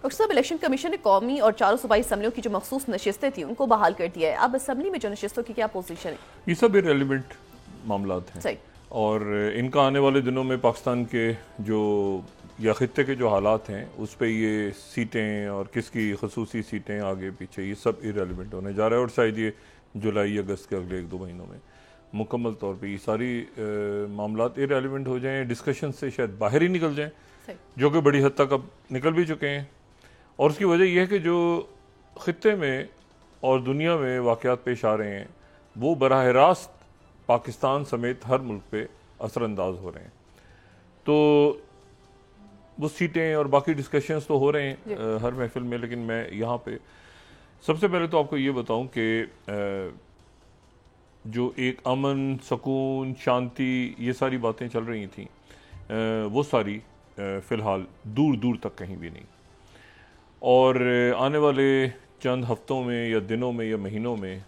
Doctor साहब, election commission ने कौमी और चारों सूबाई असम्बलियों की जो मखसूस नशिस्तें थी उनको बहाल कर दिया है। अब असम्बली में जो नशिस्तों की क्या पोजीशन है? ये सब इरेलीवेंट मामलात हैं सही। और इनका आने वाले दिनों में पाकिस्तान के जो या खित्ते के जो हालात हैं उस पर ये सीटें और किसकी खसूसी सीटें आगे पीछे ये सब इरेलीवेंट होने जा रहा है। और शायद ये जुलाई अगस्त के अगले 1-2 महीनों में मुकम्मल तौर पे ये सारी मामलात इरेलीवेंट हो जाएं, डिस्कशन से शायद बाहर ही निकल जाएं, जो कि बड़ी हद तक अब निकल भी चुके हैं। और उसकी वजह यह है कि जो खित्ते में और दुनिया में वाक़यात पेश आ रहे हैं वो बराह रास्त पाकिस्तान समेत हर मुल्क पे असरअंदाज हो रहे हैं। तो वो सीटें और बाकी डिस्कशंस तो हो रहे हैं हर महफिल में, लेकिन मैं यहाँ पे सबसे पहले तो आपको ये बताऊं कि जो एक अमन, सुकून, शांति ये सारी बातें चल रही थी वो सारी फ़िलहाल दूर दूर तक कहीं भी नहीं। और आने वाले चंद हफ्तों में या दिनों में या महीनों में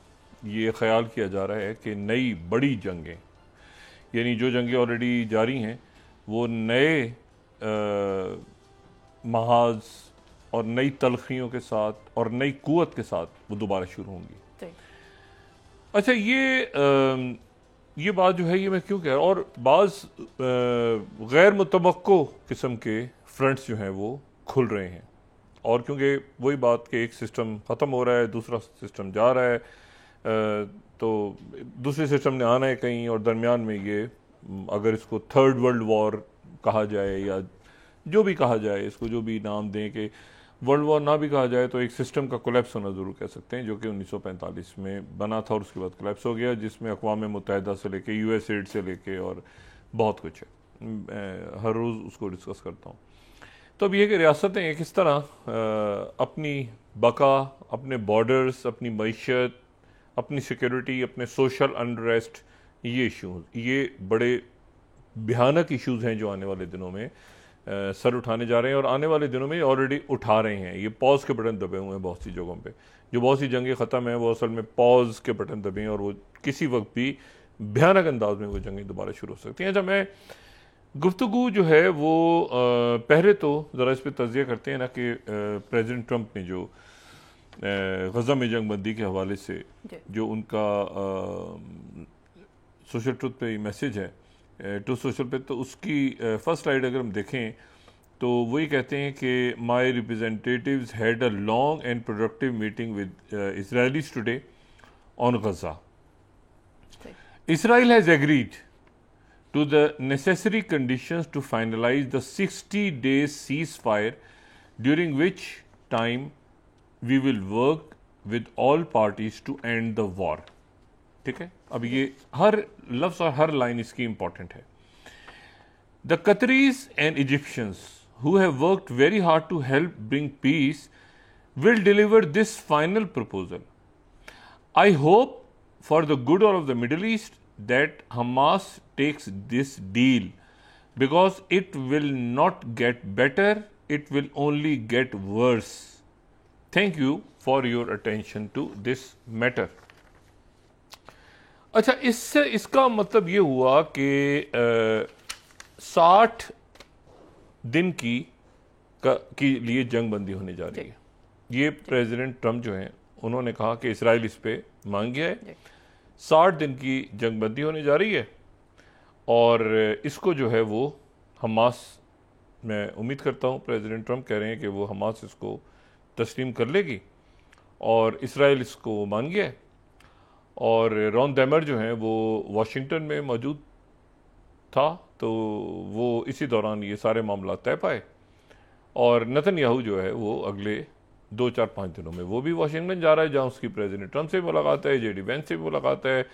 ये ख्याल किया जा रहा है कि नई बड़ी जंगें, यानी जो जंगें ऑलरेडी जारी हैं वो नए महाज और नई तलखियों के साथ और नई कुव्वत के साथ वो दोबारा शुरू होंगी। अच्छा, ये बात जो है ये मैं क्यों कह रहा हूँ, और बाज़ गैर मुतवक्को किस्म के फ्रंट्स जो हैं वो खुल रहे हैं। और क्योंकि वही बात कि एक सिस्टम ख़त्म हो रहा है, दूसरा सिस्टम जा रहा है, तो दूसरे सिस्टम ने आना है कहीं, और दरमियान में ये अगर इसको थर्ड वर्ल्ड वॉर कहा जाए या जो भी कहा जाए, इसको जो भी नाम दें, कि वर्ल्ड वॉर ना भी कहा जाए तो एक सिस्टम का कोलैप्स होना ज़रूर कह सकते हैं, जो कि 1945 में बना था और उसके बाद कोलैप्स हो गया, जिसमें अक़वाम मुत्तहिदा से लेके USAID से लेके और बहुत कुछ है। हर रोज़ उसको डिस्कस करता हूँ। तो अब ये कि रियासतें किस तरह अपनी बका, अपने बॉर्डर्स, अपनी मईशत, अपनी सिक्योरिटी, अपने सोशल अनरेस्ट, ये इशूज़, ये बड़े भयानक इशूज़ हैं जो आने वाले दिनों में सर उठाने जा रहे हैं और आने वाले दिनों में ऑलरेडी उठा रहे हैं। ये पॉज के बटन दबे हुए हैं बहुत सी जगहों पे। जो बहुत सी जंगें ख़त्म हैं वो असल में पॉज के बटन दबे हैं और वो किसी वक्त भी भयानक अंदाज में वो जंगें दोबारा शुरू हो सकती हैं। जब मैं गुफ्तगू जो है वो पहले तो ज़रा इस पर तज़िया करते हैं ना कि प्रेसिडेंट ट्रंप ने जो गज़ा में जंगबंदी के हवाले से जो उनका सोशल ट्रुथ पे मैसेज है, टू सोशल पे, तो उसकी फर्स्ट स्लाइड अगर हम देखें तो वही कहते हैं कि my representatives had a long and productive meeting with Israelis today on Gaza. Israel has agreed to the necessary conditions to finalize the 60 days ceasefire, during which time we will work with all parties to end the war. ठीक है, अब ये हर लफ्ज़ और हर line इसकी important है। The Qataris and Egyptians who have worked very hard to help bring peace will deliver this final proposal. I hope for the good of the Middle East that Hamas takes this deal, because it will not get better, it will only get worse. Thank you for your attention to this matter. अच्छा, इससे इसका मतलब ये हुआ कि 60 दिन की लिए जंग बंदी होने जा रही है। ये प्रेसिडेंट ट्रंप जो हैं उन्होंने कहा कि इसराइल इस पे मान गया है, 60 दिन की जंग बंदी होने जा रही है और इसको जो है वो हमास, मैं उम्मीद करता हूँ प्रेसिडेंट ट्रंप कह रहे हैं कि वो हमास इसको तस्लीम कर लेगी और इसराइल इसको मान गया है। और रॉन डेमर जो हैं वो वाशिंगटन में मौजूद था, तो वो इसी दौरान ये सारे मामला तय पाए और नेतन्याहू जो है वो अगले 2-4-5 दिनों में वो भी वाशिंगटन जा रहा है, जहाँ उसकी प्रेसिडेंट ट्रंप से भी मुलाकात है, JD वेंस से भी मुलाकात है,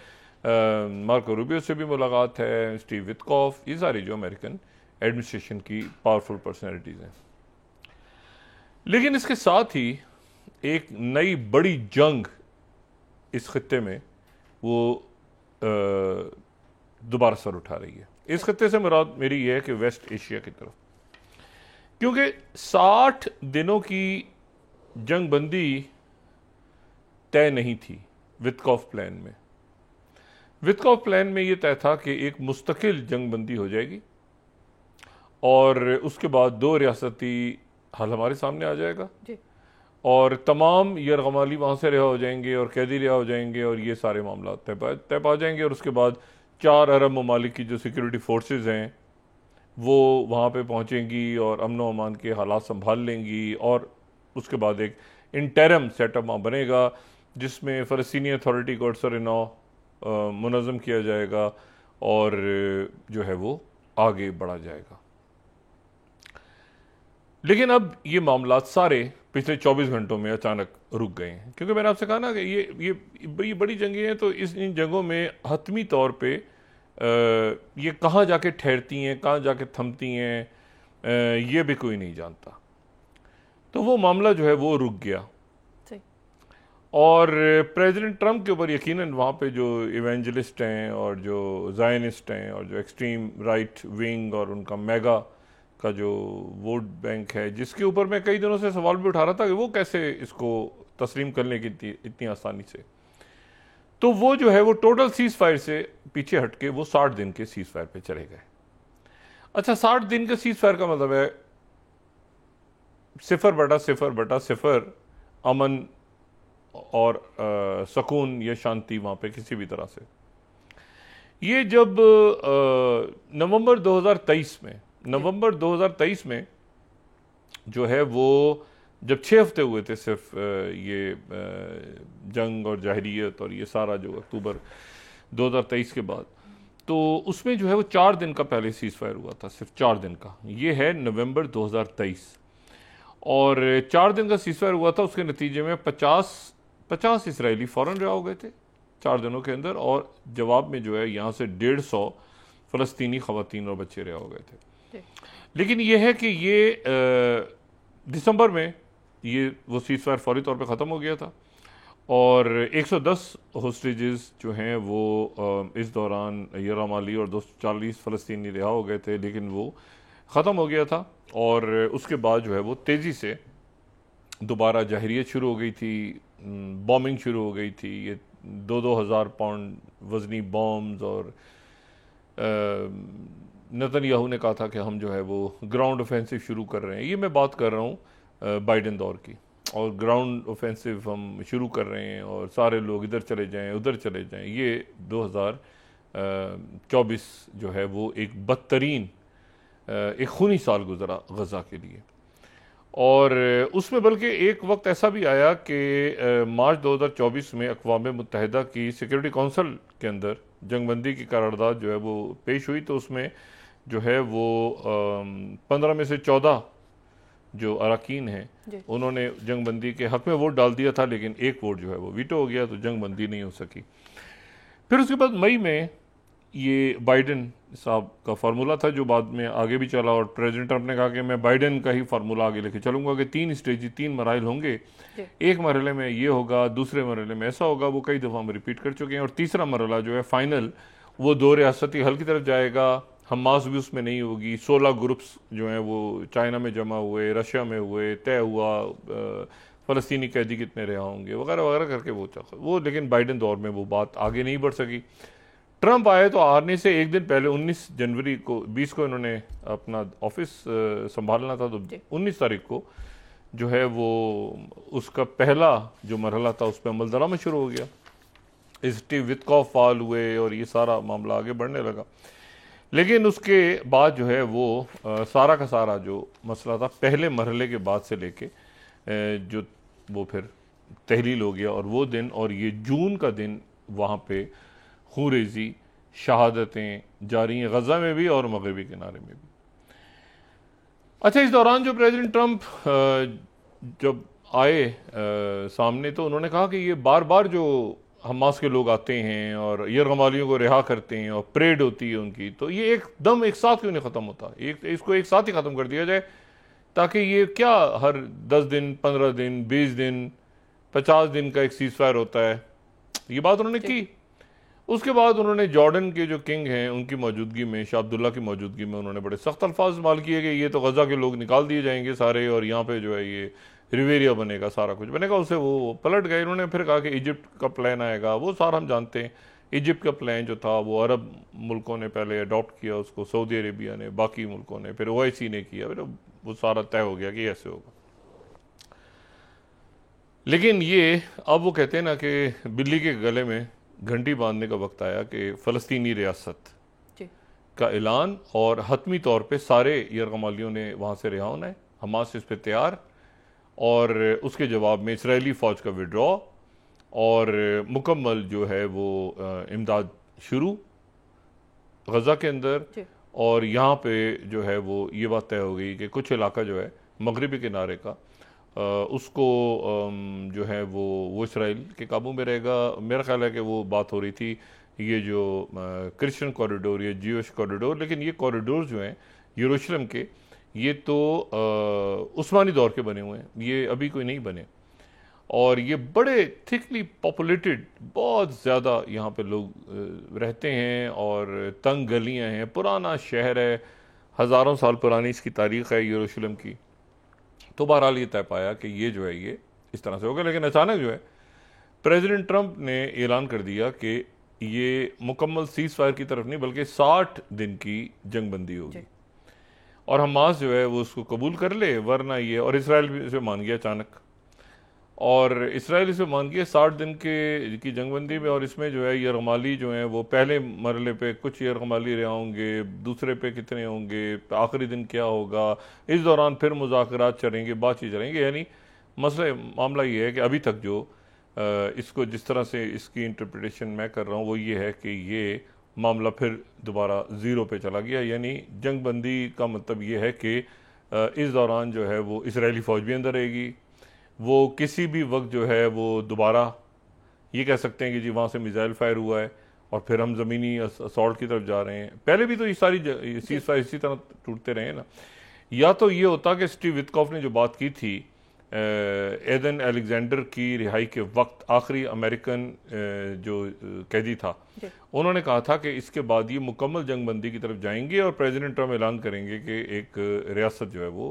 मार्को रूबियो से भी मुलाकात है, स्टीव विटकॉफ, ये सारी जो अमेरिकन एडमिनिस्ट्रेशन की पावरफुल पर्सनैलिटीज़ हैं। लेकिन इसके साथ ही एक नई बड़ी जंग इस खत्ते में वो दोबारा सर उठा रही है। इस खत्ते से मुराद मेरी ये है कि वेस्ट एशिया की तरफ, क्योंकि 60 दिनों की जंग बंदी तय नहीं थी विटकॉफ प्लान में। विटकॉफ प्लान में यह तय था कि एक मुस्तकिल जंग बंदी हो जाएगी और उसके बाद 2 रियासती हल हमारे सामने आ जाएगा जी। और तमाम यरगमाली वहाँ से रिहा हो जाएंगे और कैदी रिहा हो जाएंगे और ये सारे मामला तय पा जाएंगे। और उसके बाद 4 अरब ममालिक की जो सिक्योरिटी फोर्सेज हैं वो वहाँ पे पहुँचेंगी और अमन व अमान के हालात संभाल लेंगी और उसके बाद एक इंटरम सेटअप वहाँ बनेगा जिसमें फ़लस्तीनी अथॉरिटी को अरसर नौ मुनज़्ज़म किया जाएगा और जो है वो आगे बढ़ा जाएगा। लेकिन अब ये मामला सारे पिछले 24 घंटों में अचानक रुक गए हैं, क्योंकि मैंने आपसे कहा ना कि ये बड़ी जंगें हैं, तो इन जंगों में हतमी तौर पे ये कहाँ जाके ठहरती हैं, कहाँ जाके थमती हैं, ये भी कोई नहीं जानता। तो वो मामला जो है वो रुक गया और प्रेसिडेंट ट्रंप के ऊपर यकीनन वहाँ पे जो इवेंजलिस्ट हैं और जो ज़ायनिस्ट हैं और जो एक्सट्रीम राइट विंग और उनका मेगा का जो वोट बैंक है, जिसके ऊपर मैं कई दिनों से सवाल भी उठा रहा था कि वो कैसे इसको तस्लीम करने की इतनी आसानी से, तो वो जो है वो टोटल सीज फायर से पीछे हटके वो 60 दिन के सीज फायर पे चले गए। अच्छा, 60 दिन के सीज फायर का मतलब है 0/0/0 अमन और सुकून या शांति वहाँ पे किसी भी तरह से। ये जब नवंबर 2023 में जो है वो जब 6 हफ्ते हुए थे सिर्फ ये जंग और जाहिरियत और ये सारा जो अक्टूबर 2023 के बाद, तो उसमें जो है वो 4 दिन का पहले सीज फायर हुआ था, सिर्फ 4 दिन का। ये है नवंबर 2023 और 4 दिन का सीज फायर हुआ था। उसके नतीजे में 50 इसराइली फ़ौरन रिहा हो गए थे 4 दिनों के अंदर और जवाब में जो है यहाँ से 150 फ़लस्तीनी ख़वातीन और बच्चे रिहा हो गए थे। लेकिन ये है कि ये दिसंबर में ये वो सीज फायर फौरी तौर पे ख़त्म हो गया था और 110 होस्टेजेस जो हैं वो इस दौरान यरगमाली और 240 फ़लस्तीनी रिहा हो गए थे, लेकिन वो ख़त्म हो गया था। और उसके बाद जो है वो तेज़ी से दोबारा जाहिरियत शुरू हो गई थी, बॉम्बिंग शुरू हो गई थी। ये 2-2 हज़ार पाउंड वज़नी बॉम्ब्स और नेतन्याहू ने कहा था कि हम जो है वो ग्राउंड ऑफेंसिव शुरू कर रहे हैं। ये मैं बात कर रहा हूँ बाइडेन दौर की, और ग्राउंड ऑफेंसिव हम शुरू कर रहे हैं और सारे लोग इधर चले जाएं उधर चले जाएं। ये 2024 जो है वो एक बदतरीन एक खूनी साल गुजरा गज़ा के लिए। और उसमें बल्कि एक वक्त ऐसा भी आया कि मार्च 2024 में अक़वाम मुत्तहिदा की सिक्योरिटी काउंसिल के अंदर जंगबंदी की करारदाद जो है वो पेश हुई, तो उसमें जो है वो 15 में से 14 जो अरकान हैं उन्होंने जंगबंदी के हक़ में वोट डाल दिया था, लेकिन एक वोट जो है वो वीटो हो गया, तो जंगबंदी नहीं हो सकी। फिर उसके बाद मई में ये बाइडेन साहब का फार्मूला था जो बाद में आगे भी चला, और प्रेसिडेंट ट्रंप ने कहा कि मैं बाइडेन का ही फार्मूला आगे लेके चलूंगा कि 3 मराइल होंगे, एक मरहले में ये होगा, दूसरे मरहले में ऐसा होगा। वो कई दफ़ा हम रिपीट कर चुके हैं। और तीसरा मरहला जो है फाइनल, वो 2 रियासती हल की तरफ जाएगा। हमास भी उसमें नहीं होगी। 16 ग्रुप्स जो हैं वो चाइना में जमा हुए, रशिया में हुए, तय हुआ, फ़लस्तीनी कैदी कितने रिहा होंगे वगैरह वगैरह करके वो लेकिन बाइडेन दौर में वो बात आगे नहीं बढ़ सकी। ट्रंप आए तो आने से एक दिन पहले 19 जनवरी को 20 को इन्होंने अपना ऑफिस संभालना था, तो 19 तारीख को जो है वो उसका पहला जो मरहला था उस पर अमल दरामद शुरू हो गया। स्टीव विटकॉफ फाल हुए और ये सारा मामला आगे बढ़ने लगा। लेकिन उसके बाद जो है वो सारा का सारा जो मसला था पहले मरहले के बाद से लेके जो वो फिर तहलील हो गया, और वो दिन और ये जून का दिन वहाँ पे खूरेज़ी शहादतें जारी हैं, गज़ा में भी और मगरबी किनारे में भी। अच्छा, इस दौरान जो प्रेसिडेंट ट्रंप जब आए सामने, तो उन्होंने कहा कि ये बार बार जो हमास के लोग आते हैं और यरगमालियों को रिहा करते हैं और परेड होती है उनकी, तो ये एकदम एक साथ क्यों नहीं ख़त्म होता, इसको एक साथ ही ख़त्म कर दिया जाए, ताकि ये क्या हर 10 दिन 15 दिन 20 दिन 50 दिन का एक सीज फायर होता है। ये बात उन्होंने की। उसके बाद उन्होंने जॉर्डन के जो किंग हैं उनकी मौजूदगी में, शाह अब्दुल्ला की मौजूदगी में, उन्होंने बड़े सख्त अल्फाज इस्तेमाल किए कि ये तो गज़ा के लोग निकाल दिए जाएंगे सारे और यहाँ पे जो है ये रिवेरिया बनेगा, सारा कुछ बनेगा। उससे वो पलट गए। उन्होंने फिर कहा कि इजिप्ट का प्लान आएगा, वो सारा हम जानते हैं। इजिप्ट का प्लान जो था वो अरब मुल्कों ने पहले अडॉप्ट किया उसको, सऊदी अरेबिया ने, बाकी मुल्कों ने, फिर OIC ने किया, फिर वो सारा तय हो गया कि ऐसे होगा। लेकिन ये अब वो कहते हैं ना कि बिल्ली के गले में घंटी बांधने का वक्त आया कि फ़लस्तीनी रियासत का ऐलान, और हतमी तौर पे सारे यरगमालियों ने वहाँ से रिहा होना है, हमास इस पे तैयार, और उसके जवाब में इसराइली फ़ौज का विड्रॉ और मुकम्मल जो है वो इमदाद शुरू गज़ा के अंदर। और यहाँ पे जो है वो ये बात तय हो गई कि कुछ इलाका जो है मगरबी किनारे का उसको जो है वो इसराइल के काबू में रहेगा। मेरा ख्याल है कि वो बात हो रही थी ये जो क्रिश्चियन कॉरिडोर या ज्यूइश कॉरिडोर, लेकिन ये कॉरिडोर जो हैं यरूशलेम के, ये तो उस्मानी दौर के बने हुए हैं, ये अभी कोई नहीं बने, और ये बड़े थिकली पॉपुलेटेड, बहुत ज़्यादा यहाँ पे लोग रहते हैं, और तंग गलियाँ हैं, पुराना शहर है, हज़ारों साल पुरानी इसकी तारीख़ है यरूशलेम की। तो बहरहाल ये तय पाया कि ये जो है ये इस तरह से होगा। लेकिन अचानक जो है प्रेसिडेंट ट्रंप ने ऐलान कर दिया कि ये मुकम्मल सीज़ फायर की तरफ नहीं बल्कि 60 दिन की जंगबंदी होगी, और हमास जो है वो उसको कबूल कर ले, वरना ये, और इसराइल भी इसे मान गया अचानक, और इसराइल इसे मान गया 60 दिन की जंगबंदी में। और इसमें जो है यरगमाली जो हैं वो पहले मरले पे कुछ यरगमाली रहे होंगे, दूसरे पे कितने होंगे, आखिरी दिन क्या होगा, इस दौरान फिर मुज़ाकरात चलेंगे, बातचीत चलेंगे। यानी मामला ये है कि अभी तक जो इसको जिस तरह से इसकी इंटरप्रिटेशन मैं कर रहा हूँ वो ये है कि ये मामला फिर दोबारा ज़ीरो पे चला गया। यानी जंगबंदी का मतलब ये है कि इस दौरान जो है वो इसराइली फ़ौज भी अंदर रहेगी, वो किसी भी वक्त जो है वो दोबारा ये कह सकते हैं कि जी वहाँ से मिसाइल फायर हुआ है और फिर हम ज़मीनी असॉल्ट की तरफ जा रहे हैं। पहले भी तो ये सारी सीज़ फायर इसी तरह टूटते रहे ना। या तो ये होता कि स्टीव विटकॉफ ने जो बात की थी एडन अलेक्जेंडर की रिहाई के वक्त, आखिरी अमेरिकन जो कैदी था, उन्होंने कहा था कि इसके बाद ये मुकम्मल जंगबंदी की तरफ जाएंगे और प्रेसिडेंट ट्रंप ऐलान करेंगे कि एक रियासत जो है वो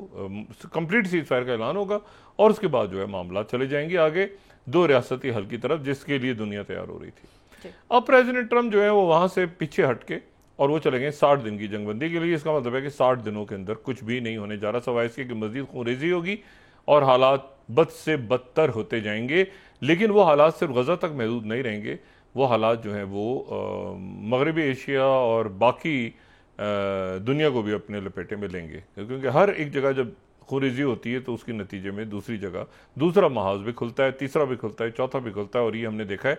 कंप्लीट सीज़ फायर का ऐलान होगा, और उसके बाद जो है मामला चले जाएंगे आगे 2 रियासती हल की तरफ, जिसके लिए दुनिया तैयार हो रही थी। अब प्रेसिडेंट ट्रंप जो है वो वहाँ से पीछे हट के और वो चले गए 60 दिन की जंगबंदी के लिए। इसका मतलब है कि 60 दिनों के अंदर कुछ भी नहीं होने जा रहा, सवाए इसके कि मज़ीद खूनरेज़ी होगी और हालात बद से बदतर होते जाएंगे। लेकिन वो हालात सिर्फ गज़ा तक महदूद नहीं रहेंगे, वो हालात जो हैं वो मगरबी एशिया और बाकी दुनिया को भी अपने लपेटे में लेंगे, क्योंकि हर एक जगह जब खूनरेज़ी होती है तो उसके नतीजे में दूसरी जगह दूसरा महाज भी खुलता है, तीसरा भी खुलता है, चौथा भी खुलता है। और ये हमने देखा है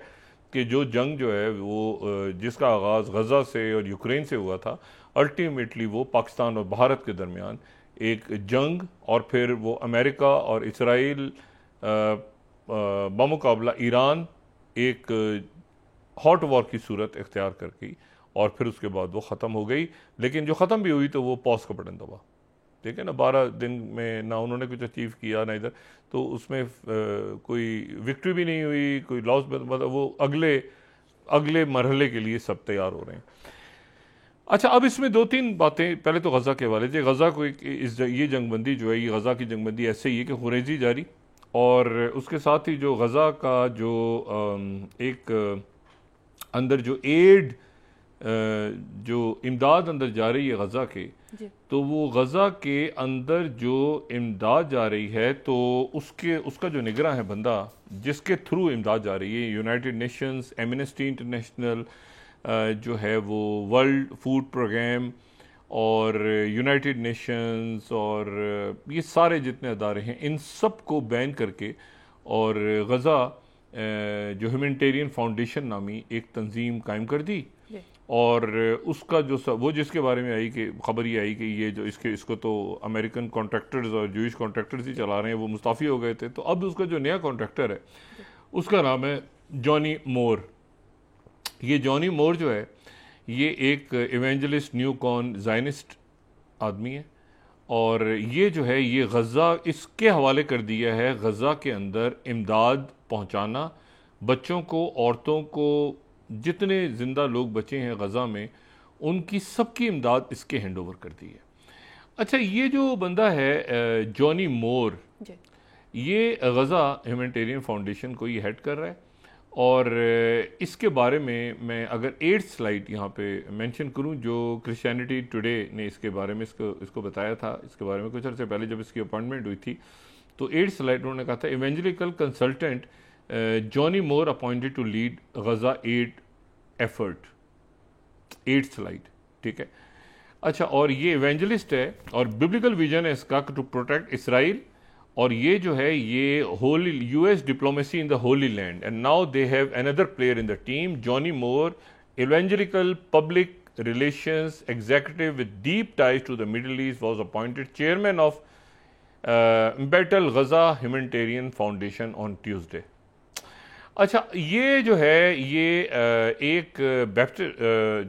कि जो जंग जो है वो जिसका आगाज़ गज़ा से और यूक्रेन से हुआ था, अल्टीमेटली वो पाकिस्तान और भारत के दरमियान एक जंग, और फिर वो अमेरिका और इसराइल बमुकाबला ईरान एक हॉट वॉर की सूरत इख्तियार कर गई, और फिर उसके बाद वो ख़त्म हो गई। लेकिन जो ख़त्म भी हुई तो वो पॉज का बटन दबा, ठीक है ना। 12 दिन में ना उन्होंने कुछ अचीव किया ना इधर, तो उसमें कोई विक्ट्री भी नहीं हुई, कोई लॉस, मतलब वो अगले मरहले के लिए सब तैयार हो रहे हैं। अच्छा, अब इसमें 2-3 बातें, पहले तो गज़ा के हवाले से। गज़ा को ये जंगबंदी जो है, ये गज़ा की जंगबंदी ऐसे ही है कि खुरेजी जारी, और उसके साथ ही जो गज़ा का जो एक अंदर जो एड जो इमदाद अंदर जा रही है गज़ा के, तो वो गज़ा के अंदर जो इमदाद जा रही है तो उसका जो निगरां है बंदा जिसके थ्रू इमदाद जा रही है, यूनाइटेड नेशंस, एमनेस्टी इंटरनेशनल जो है वो वर्ल्ड फूड प्रोग्राम और यूनाइटेड नेशंस और ये सारे जितने अदारे हैं, इन सब को बैन करके और गज़ा जो ह्यूमैनिटेरियन फाउंडेशन नामी एक तंजीम कायम कर दी। और उसका जो वो जिसके बारे में आई कि खबर ये आई कि ये जो इसको तो अमेरिकन कॉन्ट्रैक्टर्स और जूइश कॉन्ट्रैक्टर्स ही चला रहे हैं, वो मुस्ताफ़ी हो गए थे। तो अब उसका जो नया कॉन्ट्रैक्टर है उसका नाम है जॉनी मोर। ये जॉनी मोर जो है ये एक इवेंजलिस्ट न्यू कॉन ज़ायनिस्ट आदमी है, और ये जो है ये गज़ा इसके हवाले कर दिया है, गज़ा के अंदर इमदाद पहुंचाना, बच्चों को, औरतों को, जितने ज़िंदा लोग बचे हैं गज़ा में उनकी सबकी इमदाद इसके हैंड ओवर कर दी है। अच्छा, ये जो बंदा है जॉनी मोर, ये गज़ा ह्यूमैनिटेरियन फाउंडेशन को ये हेड कर रहा है, और इसके बारे में मैं अगर 8th स्लाइड यहाँ पे मेंशन करूँ, जो क्रिश्चियनिटी टुडे ने इसके बारे में इसको बताया था, इसके बारे में कुछ अर्से पहले जब इसकी अपॉइंटमेंट हुई थी, तो 8th स्लाइड उन्होंने कहा था evangelical consultant Johnny Moore appointed to lead Gaza aid effort. 8th slide, ठीक है। अच्छा, और ये इवेंजलिस्ट है और बिब्लिकल विजन है इसका टू प्रोटेक्ट इसराइल, और ये जो है ये Holi US diplomacy in the Holi land, and now they have another player in the team, Johnny more, evangelical public relations executive with deep ties to the Middle East, was appointed chairman of Battle Gaza Humanitarian Foundation on Tuesday। अच्छा, ये जो है ये एक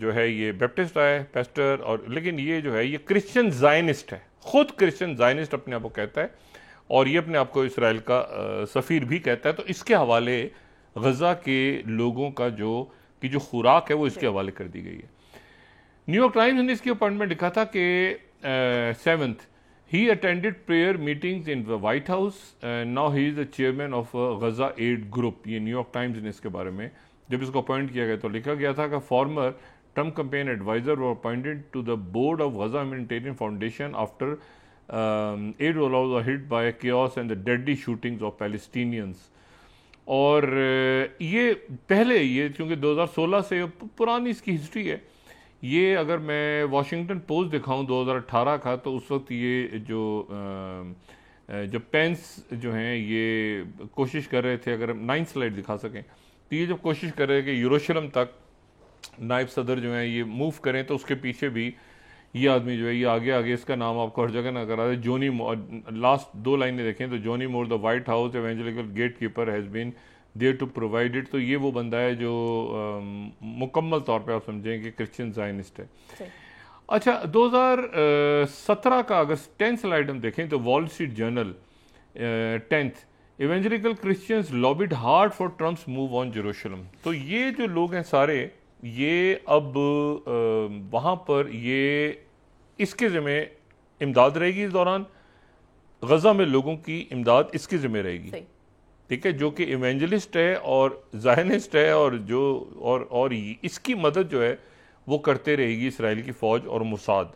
जो है ये Baptist है पेस्टर, और लेकिन ये जो है ये क्रिश्चियन जायनिस्ट है, खुद क्रिश्चियन जायनिस्ट अपने आप को कहता है, और ये अपने आप को इसराइल का सफ़ीर भी कहता है। तो इसके हवाले गजा के लोगों का जो खुराक है वो इसके हवाले कर दी गई है। न्यूयॉर्क टाइम्स ने इसकी अपॉइंटमेंट लिखा था कि 7th he attended prayer meetings in the White House, now he is the chairman of Gaza aid group. ये न्यूयॉर्क टाइम्स ने इसके बारे में जब इसको अपॉइंट किया गया तो लिखा गया था कि former Trump campaign advisor were appointed to the board of Gaza humanitarian foundation after aid role hit by chaos and the deadly shootings of Palestinians. और ये पहले ये क्योंकि 2016 से पुरानी इसकी हिस्ट्री है, ये अगर मैं वॉशिंगटन पोस्ट दिखाऊं 2018 का, तो उस वक्त ये जो पेंस जो हैं ये कोशिश कर रहे थे, अगर हम 9th स्लाइड दिखा सकें, तो ये जब कोशिश कर रहे हैं कि यरूशलेम तक नायब सदर जो हैं ये मूव करें, तो उसके पीछे भी ये आदमी जो है ये आगे आगे इसका नाम आपको हर जगह नजर आ रहा है, जोनी मोर। लास्ट 2 लाइनें देखें तो Johnnie Moore the White House evangelical gatekeeper has been there to provide it. तो ये वो बंदा है जो मुकम्मल तौर पे आप समझें कि क्रिश्चियन जायनिस्ट है। अच्छा, 2017 का अगर 10th स्लाइड हम देखें तो Wall Street Journal 10th evangelical Christians lobbied hard for Trump's move on Jerusalem. तो ये जो लोग हैं सारे ये अब वहाँ पर ये इसके ज़िम्मे इमदाद रहेगी, इस दौरान गजा में लोगों की इमदाद इसके ज़िम्मे रहेगी, ठीक है, जो कि इवेंजलिस्ट है और ज़ायनिस्ट है, और जो और इसकी मदद जो है वो करते रहेगी इसराइल की फ़ौज और मुसाद।